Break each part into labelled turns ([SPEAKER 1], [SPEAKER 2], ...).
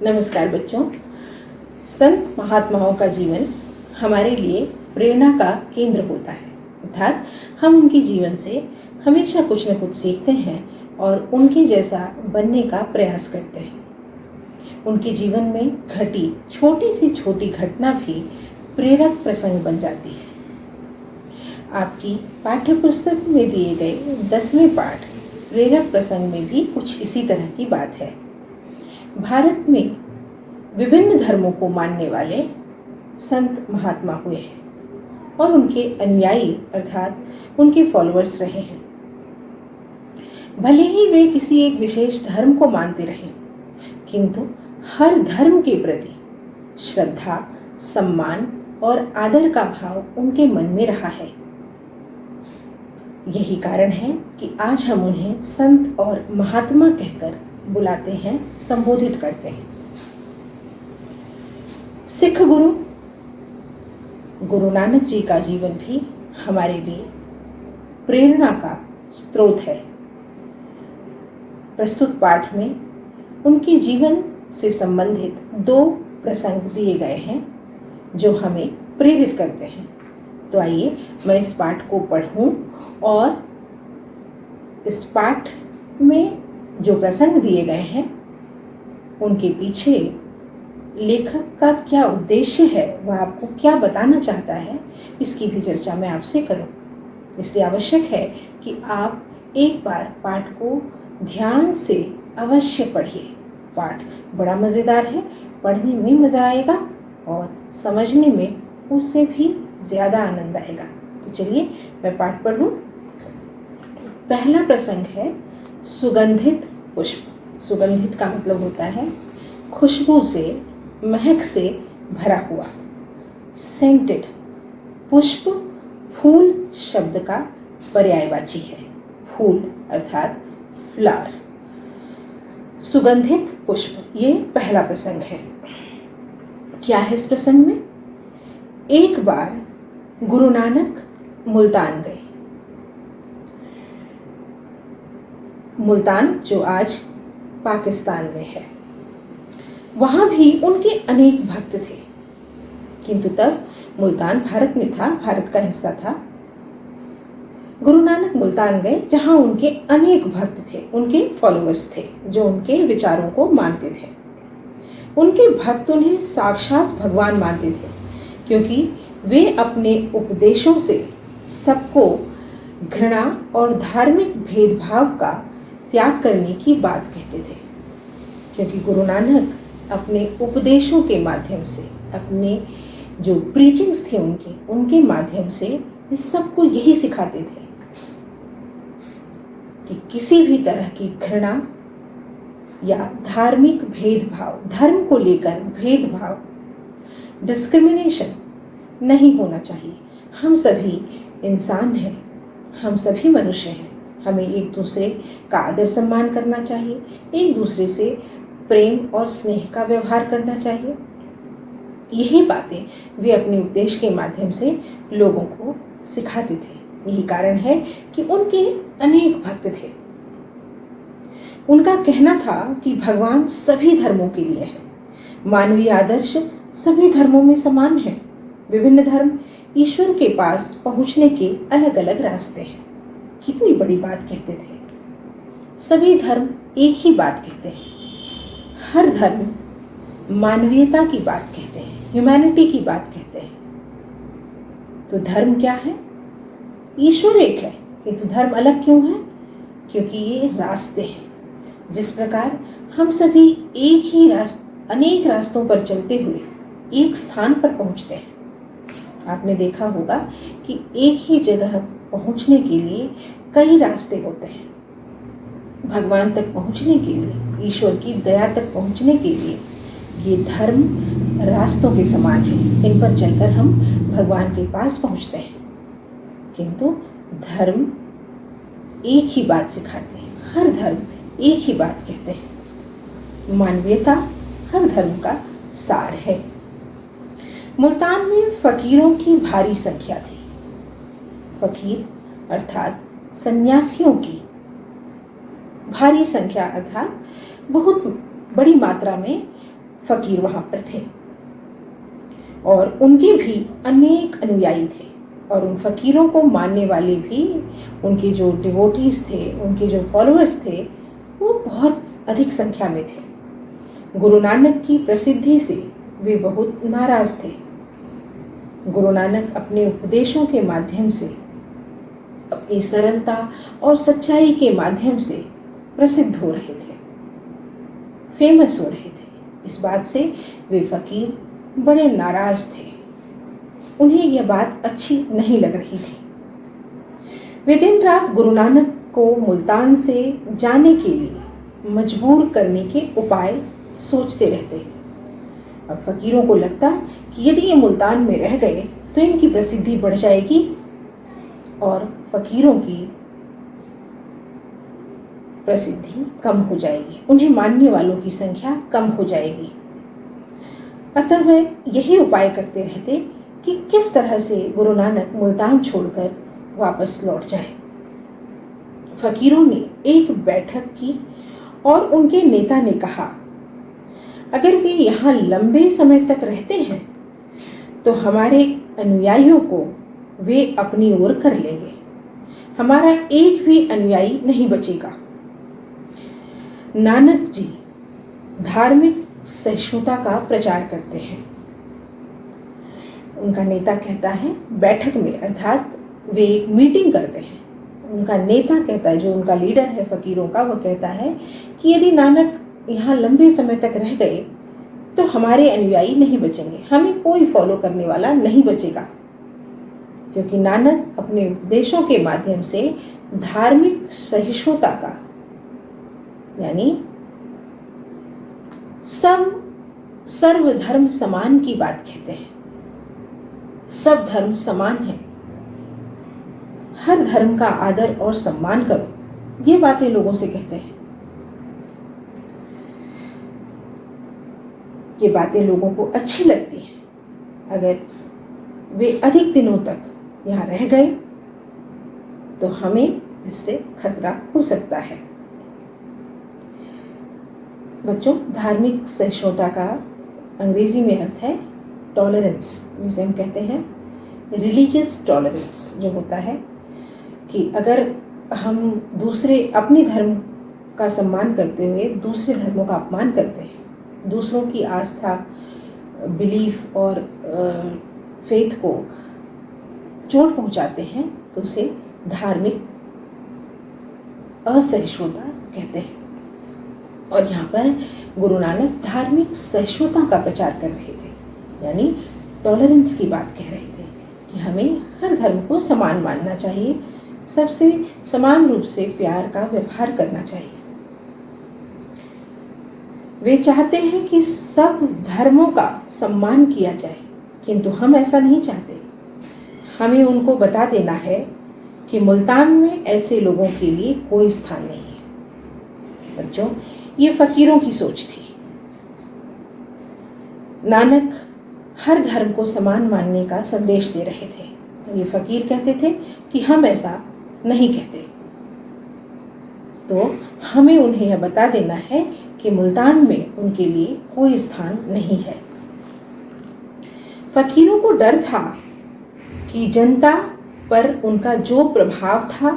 [SPEAKER 1] नमस्कार बच्चों। संत महात्माओं का जीवन हमारे लिए प्रेरणा का केंद्र होता है, अर्थात हम उनके जीवन से हमेशा कुछ न कुछ सीखते हैं और उनके जैसा बनने का प्रयास करते हैं। उनके जीवन में घटी छोटी से छोटी घटना भी प्रेरक प्रसंग बन जाती है। आपकी पाठ्य पुस्तक में दिए गए 10वें पाठ प्रेरक प्रसंग में भी कुछ इसी तरह की बात है। भारत में विभिन्न धर्मों को मानने वाले संत महात्मा हुए हैं और उनके अनुयायी अर्थात उनके फॉलोअर्स रहे हैं। भले ही वे किसी एक विशेष धर्म को मानते रहे, किंतु हर धर्म के प्रति श्रद्धा, सम्मान और आदर का भाव उनके मन में रहा है। यही कारण है कि आज हम उन्हें संत और महात्मा कहकर बुलाते हैं, संबोधित करते हैं। सिख गुरु गुरु नानक जी का जीवन भी हमारे लिए प्रेरणा का स्रोत है। प्रस्तुत पाठ में उनके जीवन से संबंधित 2 प्रसंग दिए गए हैं जो हमें प्रेरित करते हैं। तो आइए मैं इस पाठ को पढ़ूं और इस पाठ में जो प्रसंग दिए गए हैं उनके पीछे लेखक का क्या उद्देश्य है, वह आपको क्या बताना चाहता है, इसकी भी चर्चा मैं आपसे करूं। इसलिए आवश्यक है कि आप एक बार पाठ को ध्यान से अवश्य पढ़िए। पाठ बड़ा मज़ेदार है, पढ़ने में मज़ा आएगा और समझने में उससे भी ज़्यादा आनंद आएगा। तो चलिए मैं पाठ पढ़ूं। पहला प्रसंग है सुगंधित पुष्प। सुगंधित का मतलब होता है खुशबू से, महक से भरा हुआ। सेंटेड, पुष्प फूल शब्द का पर्यायवाची है। फूल अर्थात फ्लावर। सुगंधित पुष्प, ये पहला प्रसंग है। क्या है इस प्रसंग में? एक बार गुरु नानक मुल्तान गए। मुल्तान जो आज पाकिस्तान में है, वहाँ भी उनके अनेक भक्त थे, किंतु तब मुल्तान भारत में था, भारत का हिस्सा था। गुरु नानक मुल्तान गए जहाँ उनके अनेक भक्त थे, उनके फॉलोअर्स थे जो उनके विचारों को मानते थे। उनके भक्त उन्हें साक्षात भगवान मानते थे, क्योंकि वे अपने उपदेशों से सबको घृणा और धार्मिक भेदभाव का त्याग करने की बात कहते थे। क्योंकि गुरु नानक अपने उपदेशों के माध्यम से, अपने जो प्रीचिंग्स थे उनके माध्यम से इस सबको यही सिखाते थे कि किसी भी तरह की घृणा या धार्मिक भेदभाव, धर्म को लेकर भेदभाव, डिस्क्रिमिनेशन नहीं होना चाहिए। हम सभी इंसान हैं, हम सभी मनुष्य हैं। हमें एक दूसरे का आदर सम्मान करना चाहिए, एक दूसरे से प्रेम और स्नेह का व्यवहार करना चाहिए। यही बातें वे अपने उपदेश के माध्यम से लोगों को सिखाते थे। यही कारण है कि उनके अनेक भक्त थे। उनका कहना था कि भगवान सभी धर्मों के लिए है। मानवीय आदर्श सभी धर्मों में समान है। विभिन्न धर्म ईश्वर के पास पहुंचने के अलग अलग रास्ते हैं। कितनी बड़ी बात कहते थे। सभी धर्म एक ही बात कहते हैं। हर धर्म मानवीयता की बात कहते हैं, ह्यूमैनिटी की बात कहते हैं। तो धर्म क्या है? ईश्वर एक है, किंतु धर्म अलग क्यों है? क्योंकि ये रास्ते हैं। जिस प्रकार हम सभी एक ही अनेक रास्तों पर चलते हुए एक स्थान पर पहुंचते हैं। आपने देखा होगा कि एक ही जगह पहुंचने के लिए कई रास्ते होते हैं। भगवान तक पहुंचने के लिए, ईश्वर की दया तक पहुंचने के लिए ये धर्म रास्तों के समान है। इन पर चलकर हम भगवान के पास पहुंचते हैं। किंतु धर्म एक ही बात सिखाते हैं। हर धर्म एक ही बात कहते हैं। मानवीयता हर धर्म का सार है। मुल्तान में फकीरों की भारी संख्या थी। फकीर अर्थात सन्यासियों की भारी संख्या अर्थात बहुत बड़ी मात्रा में फकीर वहाँ पर थे और उनके भी अनेक अनुयायी थे और उन फकीरों को मानने वाले भी, उनके जो डिवोटीज थे, उनके जो फॉलोअर्स थे, वो बहुत अधिक संख्या में थे। गुरु नानक की प्रसिद्धि से वे बहुत नाराज थे। गुरु नानक अपने उपदेशों के माध्यम से, अपनी सरलता और सच्चाई के माध्यम से प्रसिद्ध हो रहे थे, फेमस हो रहे थे। इस बात से वे फकीर बड़े नाराज थे। उन्हें यह बात अच्छी नहीं लग रही थी। वे दिन रात गुरु नानक को मुल्तान से जाने के लिए मजबूर करने के उपाय सोचते रहते। अब फकीरों को लगता कि यदि ये मुल्तान में रह गए तो इनकी प्रसिद्धि बढ़ जाएगी और फकीरों की प्रसिद्धि कम हो जाएगी, उन्हें मानने वालों की संख्या कम हो जाएगी। अतः वे यही उपाय करते रहते कि किस तरह से गुरु नानक मुल्तान छोड़कर वापस लौट जाएं। फकीरों ने एक बैठक की और उनके नेता ने कहा, अगर वे यहाँ लंबे समय तक रहते हैं तो हमारे अनुयायियों को वे अपनी ओर कर लेंगे, हमारा एक भी अनुयायी नहीं बचेगा। नानक जी धार्मिक सहिष्णुता का प्रचार करते हैं। उनका नेता कहता है, बैठक में अर्थात वे एक मीटिंग करते हैं, उनका नेता कहता है, जो उनका लीडर है फकीरों का, वो कहता है कि यदि नानक यहाँ लंबे समय तक रह गए तो हमारे अनुयायी नहीं बचेंगे, हमें कोई फॉलो करने वाला नहीं बचेगा, क्योंकि नानक अपने उपदेशों के माध्यम से धार्मिक सहिष्णुता का, यानी सर्वधर्म समान की बात कहते हैं। सब धर्म समान है, हर धर्म का आदर और सम्मान करो, ये बातें लोगों से कहते हैं। ये बातें लोगों को अच्छी लगती हैं। अगर वे अधिक दिनों तक यहाँ रह गए तो हमें इससे खतरा हो सकता है। बच्चों, धार्मिक सहिष्णुता का अंग्रेजी में अर्थ है टॉलरेंस, जिसे हम कहते हैं रिलीजियस टॉलरेंस, जो होता है कि अगर हम दूसरे अपने धर्म का सम्मान करते हुए दूसरे धर्मों का अपमान करते हैं, दूसरों की आस्था, बिलीफ और फेथ को चोट पहुंचाते हैं, तो उसे धार्मिक असहिष्णुता कहते हैं। और यहाँ पर गुरु नानक धार्मिक सहिष्णुता का प्रचार कर रहे थे, यानी टॉलरेंस की बात कह रहे थे कि हमें हर धर्म को समान मानना चाहिए, सबसे समान रूप से प्यार का व्यवहार करना चाहिए। वे चाहते हैं कि सब धर्मों का सम्मान किया जाए, किंतु हम ऐसा नहीं चाहते। हमें उनको बता देना है कि मुल्तान में ऐसे लोगों के लिए कोई स्थान नहीं है। बच्चों, ये फकीरों की सोच थी। नानक हर धर्म को समान मानने का संदेश दे रहे थे और ये फकीर कहते थे कि हम ऐसा नहीं कहते। तो हमें उन्हें यह बता देना है कि मुल्तान में उनके लिए कोई स्थान नहीं है। फकीरों को डर था कि जनता पर उनका जो प्रभाव था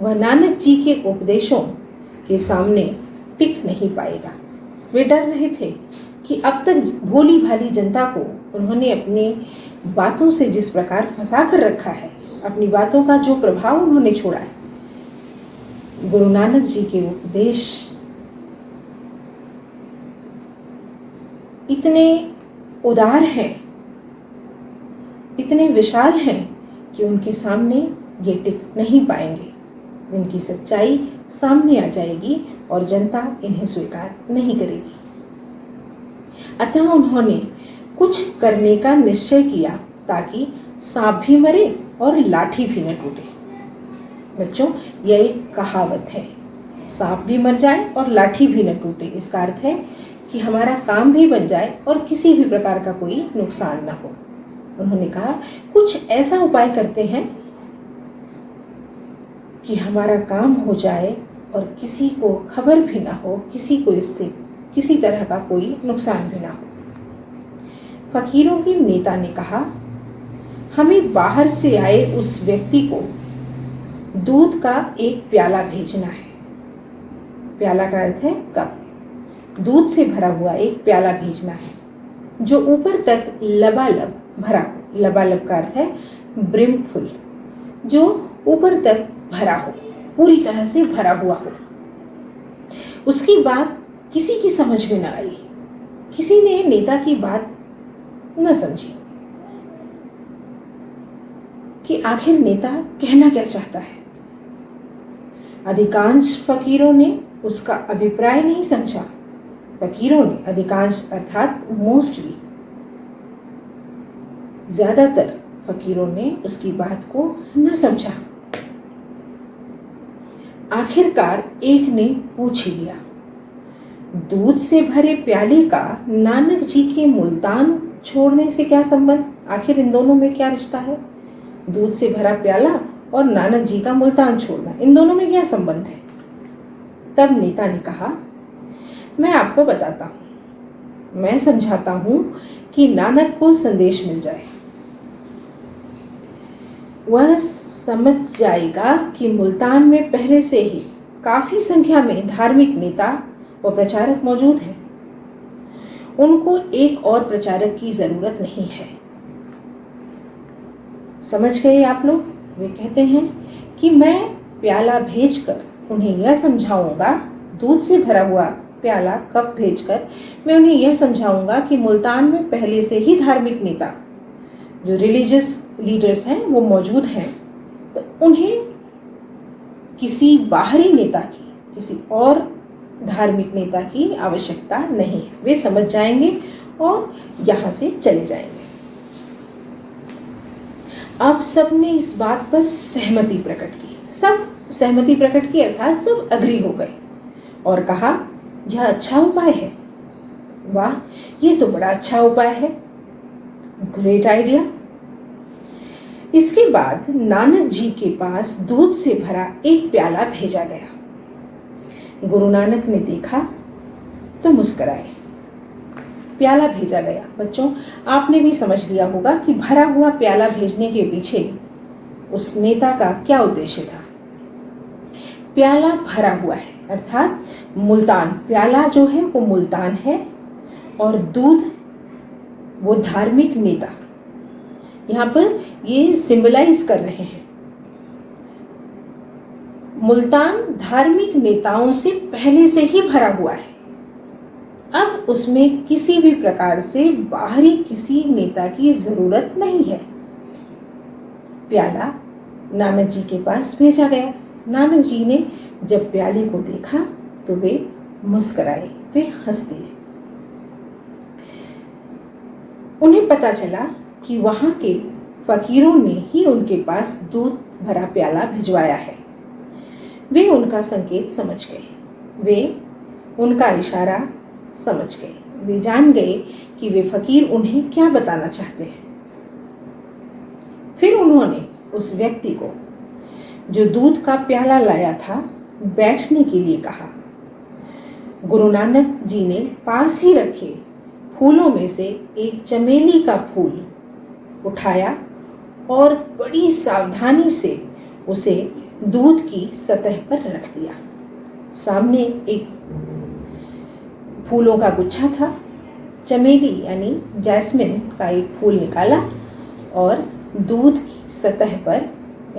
[SPEAKER 1] वह नानक जी के उपदेशों के सामने टिक नहीं पाएगा। वे डर रहे थे कि अब तक भोली भाली जनता को उन्होंने अपनी बातों से जिस प्रकार फंसा कर रखा है, अपनी बातों का जो प्रभाव उन्होंने छोड़ा है, गुरु नानक जी के उपदेश इतने उदार हैं, इतने विशाल हैं कि उनके सामने ये टिक नहीं पाएंगे। इनकी सच्चाई सामने आ जाएगी और जनता इन्हें स्वीकार नहीं करेगी। अतः उन्होंने कुछ करने का निश्चय किया ताकि सांप भी मरे और लाठी भी न टूटे। बच्चों, यह एक कहावत है, सांप भी मर जाए और लाठी भी न टूटे। इसका अर्थ है कि हमारा काम भी बन जाए और किसी भी प्रकार का कोई नुकसान न हो। उन्होंने कहा, कुछ ऐसा उपाय करते हैं कि हमारा काम हो जाए और किसी को खबर भी ना हो, किसी को इससे किसी तरह का कोई नुकसान भी ना हो। फकीरों के नेता ने कहा, हमें बाहर से आए उस व्यक्ति को दूध का एक प्याला भेजना है। प्याला का अर्थ है कप। दूध से भरा हुआ एक प्याला भेजना है जो ऊपर तक लबालब भरा हो। लबालब का अर्थ है ब्रिमफुल, जो ऊपर तक भरा हो, पूरी तरह से भरा हुआ हो। उसकी बात किसी की समझ में न आई। किसी ने नेता की बात न समझी कि आखिर नेता कहना क्या चाहता है। अधिकांश फकीरों ने उसका अभिप्राय नहीं समझा। फकीरों ने, अधिकांश अर्थात मोस्टली, ज्यादातर फकीरों ने उसकी बात को न समझा। आखिरकार एक ने पूछ लिया, दूध से भरे प्याले का नानक जी के मुल्तान छोड़ने से क्या संबंध? आखिर इन दोनों में क्या रिश्ता है? दूध से भरा प्याला और नानक जी का मुल्तान छोड़ना, इन दोनों में क्या संबंध है? तब नेता ने कहा, मैं आपको बताता हूं, मैं समझाता हूं कि नानक को संदेश मिल जाए। वह समझ जाएगा कि मुल्तान में पहले से ही काफी संख्या में धार्मिक नेता व प्रचारक मौजूद हैं। उनको एक और प्रचारक की जरूरत नहीं है। समझ गए आप लोग? वे कहते हैं कि मैं प्याला भेजकर उन्हें यह समझाऊंगा, दूध से भरा हुआ प्याला कप भेजकर मैं उन्हें यह समझाऊंगा कि मुल्तान में पहले से ही धार्मिक नेता, जो रिलीजियस लीडर्स हैं, वो मौजूद हैं। तो उन्हें किसी बाहरी नेता की, किसी और धार्मिक नेता की आवश्यकता नहीं है। वे समझ जाएंगे और यहाँ से चले जाएंगे। अब सबने इस बात पर सहमति प्रकट की। सब सहमति प्रकट की, अर्थात सब अग्री हो गए और कहा, यह अच्छा उपाय है। वाह, ये तो बड़ा अच्छा उपाय है, ग्रेट आइडिया। इसके बाद नानक जी के पास दूध से भरा एक प्याला भेजा गया। गुरु नानक ने देखा तो मुस्कुराए। प्याला भेजा गया। बच्चों, आपने भी समझ लिया होगा कि भरा हुआ प्याला भेजने के पीछे उस नेता का क्या उद्देश्य था। प्याला भरा हुआ है, अर्थात मुल्तान, प्याला जो है वो मुल्तान है और दूध वो धार्मिक नेता। यहाँ पर ये सिंबलाइज कर रहे हैं। मुल्तान धार्मिक नेताओं से पहले से ही भरा हुआ है। अब उसमें किसी भी प्रकार से बाहरी किसी नेता की जरूरत नहीं है। प्याला नानक जी के पास भेजा गया। नानक जी ने जब प्याले को देखा तो वे मुस्कुराए, वे हंस दिए। उन्हें पता चला कि वहां के फकीरों ने ही उनके पास दूध भरा प्याला भिजवाया है। वे उनका संकेत समझ गए, वे उनका इशारा समझ गए। वे जान गए कि वे फकीर उन्हें क्या बताना चाहते हैं। फिर उन्होंने उस व्यक्ति को जो दूध का प्याला लाया था बैठने के लिए कहा। गुरु नानक जी ने पास ही रखे फूलों में से एक चमेली का फूल उठाया और बड़ी सावधानी से उसे दूध की सतह पर रख दिया। सामने एक फूलों का गुच्छा था। चमेली यानी जैस्मिन का एक फूल निकाला और दूध की सतह पर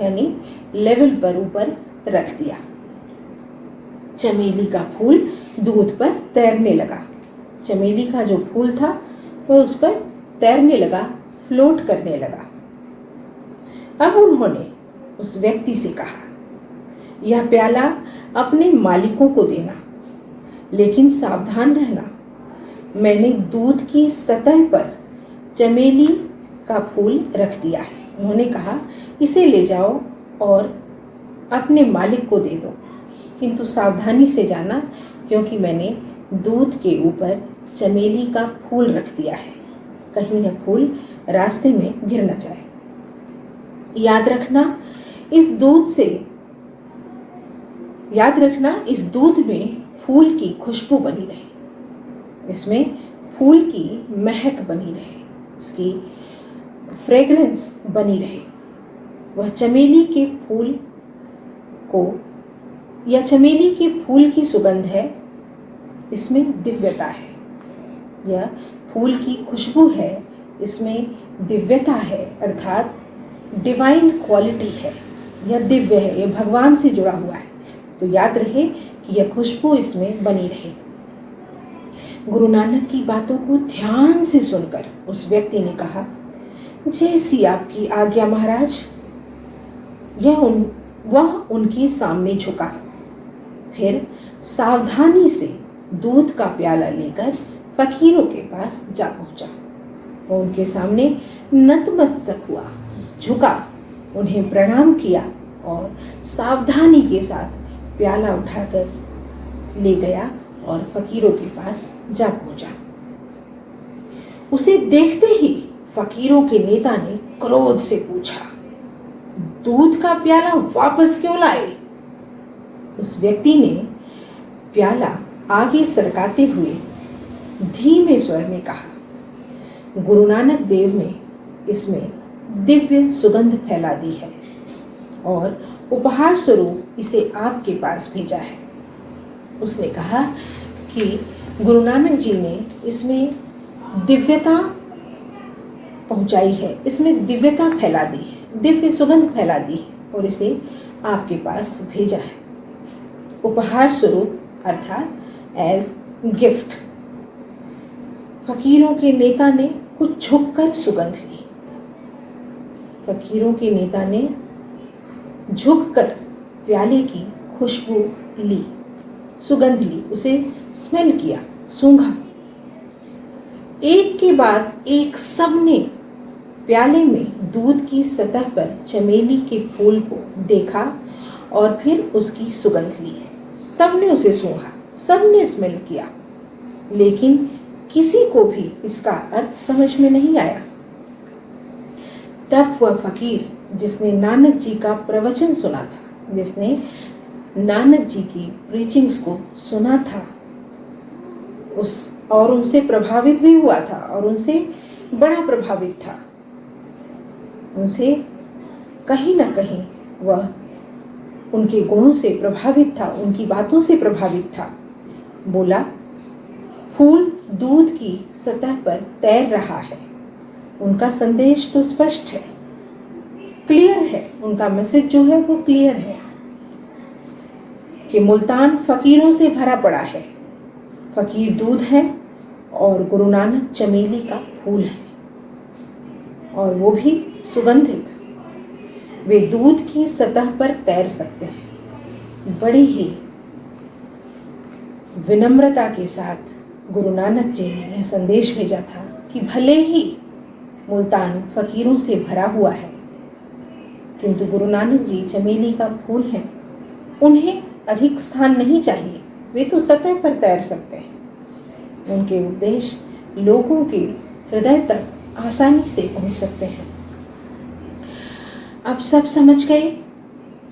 [SPEAKER 1] यानी लेवल पर ऊपर रख दिया। चमेली का फूल दूध पर तैरने लगा। चमेली का जो फूल था वो उस पर तैरने लगा, फ्लोट करने लगा। अब उन्होंने उस व्यक्ति से कहा, यह प्याला अपने मालिकों को देना, लेकिन सावधान रहना। मैंने दूध की सतह पर चमेली का फूल रख दिया है। उन्होंने कहा, इसे ले जाओ और अपने मालिक को दे दो, किंतु सावधानी से जाना, क्योंकि मैंने दूध के ऊपर चमेली का फूल रख दिया है, कहीं यह फूल रास्ते में गिर न जाए। याद रखना इस दूध में फूल की खुशबू बनी रहे, इसमें फूल की महक बनी रहे। इसकी फ्रेग्रेंस बनी रहे। वह चमेली के फूल को या चमेली के फूल की सुगंध है, इसमें दिव्यता है। यह फूल की खुशबू है, इसमें दिव्यता है, अर्थात डिवाइन क्वालिटी है। यह दिव्य है, यह भगवान से जुड़ा हुआ है। तो याद रहे कि यह खुशबू इसमें बनी रहे। गुरु नानक की बातों को ध्यान से सुनकर उस व्यक्ति ने कहा, जैसी आपकी आज्ञा महाराज। वह उनके सामने झुका, फिर सावधानी से दूध का प्याला लेकर फकीरों के पास जा पहुंचा। वो उनके सामने नतमस्तक हुआ, झुका, उन्हें प्रणाम किया और सावधानी के साथ प्याला उठाकर ले गया और फकीरों के पास जा पहुंचा। उसे देखते ही फकीरों के नेता ने क्रोध से पूछा, दूध का प्याला वापस क्यों लाए? उस व्यक्ति ने प्याला आगे सरकाते हुए धीमे स्वर में कहा, गुरु नानक देव ने इसमें दिव्य सुगंध फैला दी है और उपहार स्वरूप इसे आपके पास भेजा है। उसने कहा कि गुरु नानक जी ने इसमें दिव्यता पहुंचाई है, इसमें दिव्यता फैला दी है, दिव्य सुगंध फैला दी है और इसे आपके पास भेजा है उपहार स्वरूप, अर्थात एज गिफ्ट। फकीरों के नेता ने कुछ झुककर सुगंध ली। फकीरों के नेता ने झुककर प्याले की खुशबू ली, सुगंध ली, उसे स्मेल किया, सूंघा। एक के बाद एक सबने प्याले में दूध की सतह पर चमेली के फूल को देखा और फिर उसकी सुगंध ली। सबने उसे सूंघा, सबने स्मेल किया, लेकिन किसी को भी इसका अर्थ समझ में नहीं आया। तब वह फकीर जिसने नानक जी का प्रवचन सुना था, जिसने नानक जी की प्रीचिंग्स को सुना था, और उनसे प्रभावित भी हुआ था और उनसे बड़ा प्रभावित था, उनसे कहीं ना कहीं वह उनके गुणों से प्रभावित था, उनकी बातों से प्रभावित था। बोला, फूल दूध की सतह पर तैर रहा है। उनका संदेश तो स्पष्ट है, क्लियर है, उनका मैसेज जो है वो क्लियर है कि मुल्तान फकीरों से भरा पड़ा है। फकीर दूध है और गुरु नानक चमेली का फूल है, और वो भी सुगंधित। वे दूध की सतह पर तैर सकते हैं। बड़ी ही विनम्रता के साथ गुरु नानक जी ने यह संदेश भेजा था कि भले ही मुल्तान फकीरों से भरा हुआ है, किंतु गुरु नानक जी चमेली का फूल हैं, उन्हें अधिक स्थान नहीं चाहिए, वे तो सतह पर तैर सकते हैं। उनके उपदेश लोगों के हृदय तक आसानी से पहुंच सकते हैं। अब सब समझ गए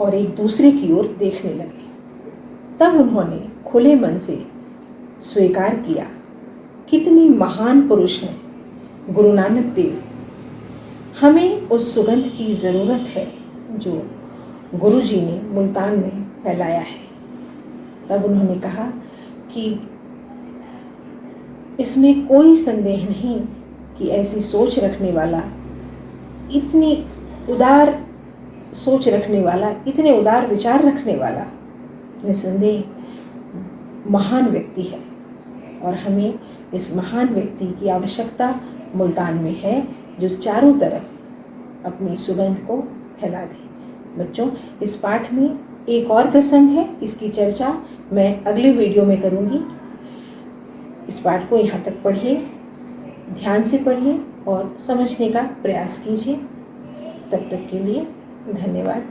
[SPEAKER 1] और एक दूसरे की ओर देखने लगे। तब उन्होंने खुले मन से स्वीकार किया, कितने महान पुरुष हैं गुरु नानक देव। हमें उस सुगंध की ज़रूरत है जो गुरु जी ने मुल्तान में फैलाया है। तब उन्होंने कहा कि इसमें कोई संदेह नहीं कि ऐसी सोच रखने वाला, इतनी उदार सोच रखने वाला, इतने उदार विचार रखने वाला निसंदेह महान व्यक्ति है, और हमें इस महान व्यक्ति की आवश्यकता मुल्तान में है जो चारों तरफ अपनी सुगंध को फैला दे। बच्चों, इस पाठ में एक और प्रसंग है, इसकी चर्चा मैं अगले वीडियो में करूँगी। इस पाठ को यहाँ तक पढ़िए, ध्यान से पढ़िए और समझने का प्रयास कीजिए। तब तक के लिए धन्यवाद।